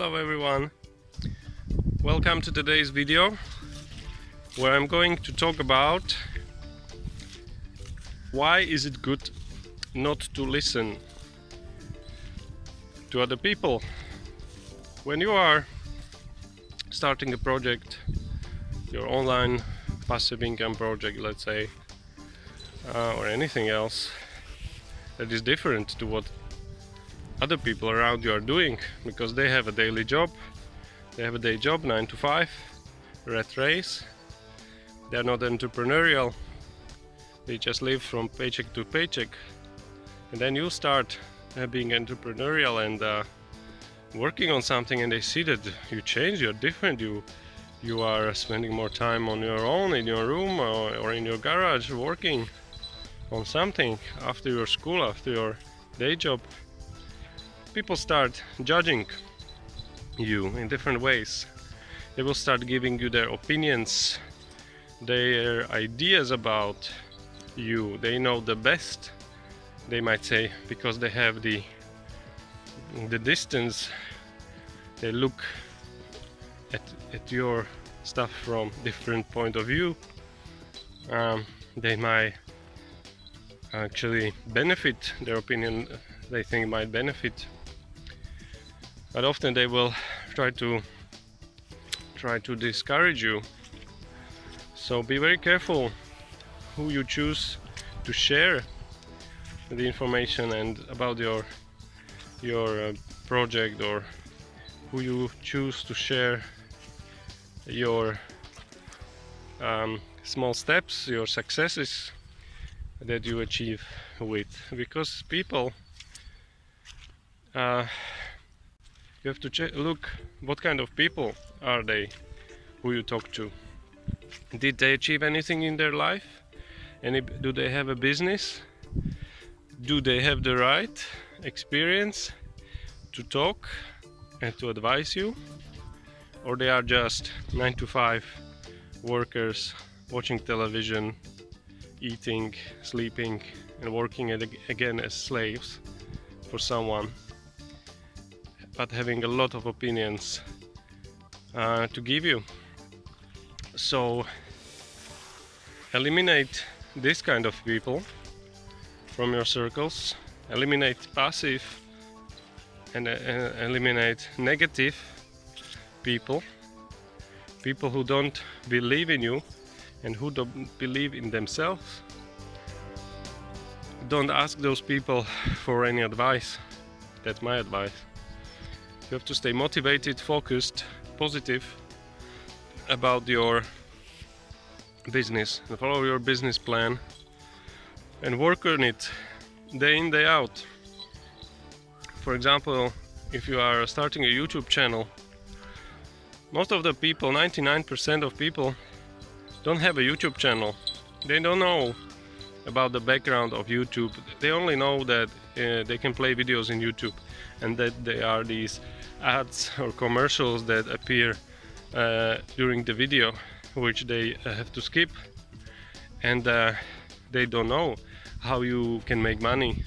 Hello everyone, welcome to today's video where I'm going to talk about why is it good not to listen to other people. When you are starting a project, your online passive income project, let's say, or anything else that is different to what other people around you are doing, because they have a daily job, they have a day job, 9 to 5, rat race. They are not entrepreneurial, they just live from paycheck to paycheck. And then you start being entrepreneurial and working on something, and they see that you change, you're different, you are spending more time on your own in your room or in your garage working on something after your school, after your day job. People start judging you in different ways. They will start giving you their opinions, their ideas about you. They know the best, they might say, because they have the distance. They look at your stuff from different point of view. They might actually benefit, their opinion they think might benefit, but often they will try to discourage you. So be very careful who you choose to share the information and about your project, or who you choose to share your small steps, your successes that you achieve with, because people you have to look what kind of people are they who you talk to. Did they achieve anything in their life? Do they have a business? Do they have the right experience to talk and to advise you? Or they are just 9 to 5 workers watching television, eating, sleeping and working again as slaves for someone, but having a lot of opinions to give you. So eliminate this kind of people from your circles, eliminate passive and eliminate negative people who don't believe in you and who don't believe in themselves. Don't ask those people for any advice. That's my advice. You have to stay motivated, focused, positive about your business, and follow your business plan and work on it day in, day out. For example, if you are starting a YouTube channel, most of the people, 99% of people, don't have a YouTube channel. They don't know about the background of YouTube. They only know that they can play videos in YouTube, and that there are these ads or commercials that appear during the video, which they have to skip, and they don't know how you can make money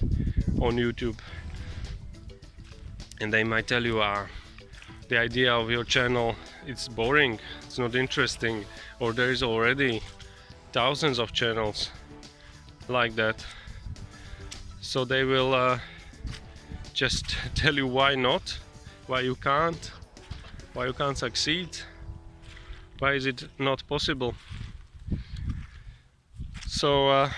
on YouTube. And they might tell you the idea of your channel, it's boring, it's not interesting, or there is already thousands of channels like that. So they will just tell you why not, why you can't succeed, why is it not possible. So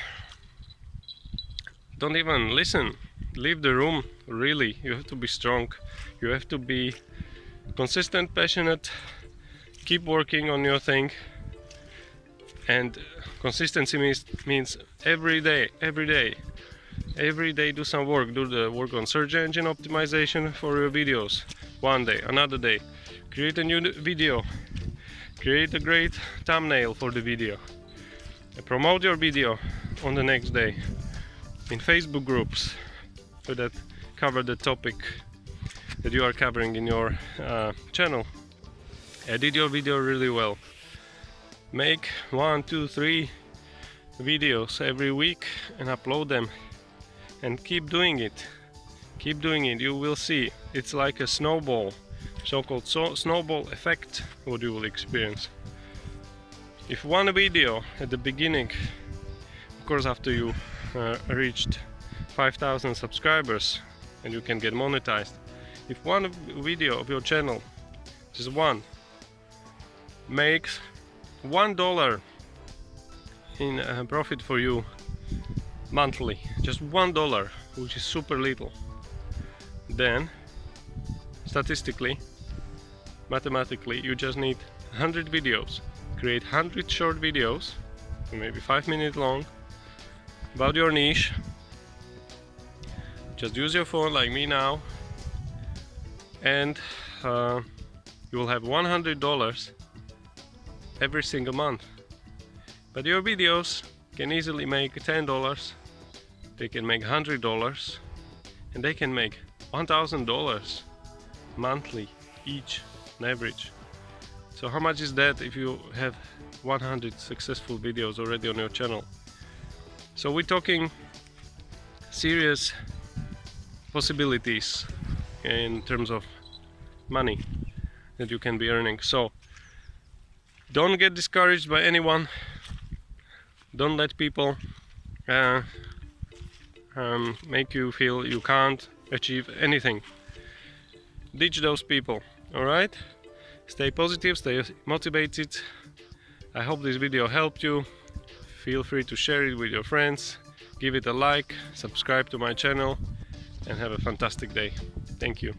don't even listen, leave the room. Really, you have to be strong, you have to be consistent, passionate, keep working on your thing. And consistency means every day do some work. Do the work on search engine optimization for your videos. One day, another day, create a new video, create a great thumbnail for the video, promote your video on the next day in Facebook groups that cover the topic that you are covering in your channel. Edit your video really well. Make 1, 2, 3 videos every week and upload them, and keep doing it. You will see, it's like a snowball. so-called snowball effect what you will experience. If one video at the beginning, of course after you reached 5,000 subscribers and you can get monetized, if one video of your channel, just one, makes $1 in profit for you monthly, just $1, which is super little, then statistically, mathematically, you just need 100 videos. Create 100 short videos, maybe 5 minutes long, about your niche. Just use your phone like me now, and you will have $100 every single month. But your videos can easily make $10, they can make $100, and they can make $1,000 monthly each on average. So how much is that if you have 100 successful videos already on your channel? So we're talking serious possibilities in terms of money that you can be earning. So don't get discouraged by anyone. Don't let people make you feel you can't achieve anything. Ditch those people, alright? Stay positive, stay motivated. I hope this video helped you. Feel free to share it with your friends, give it a like, subscribe to my channel, and have a fantastic day. Thank you.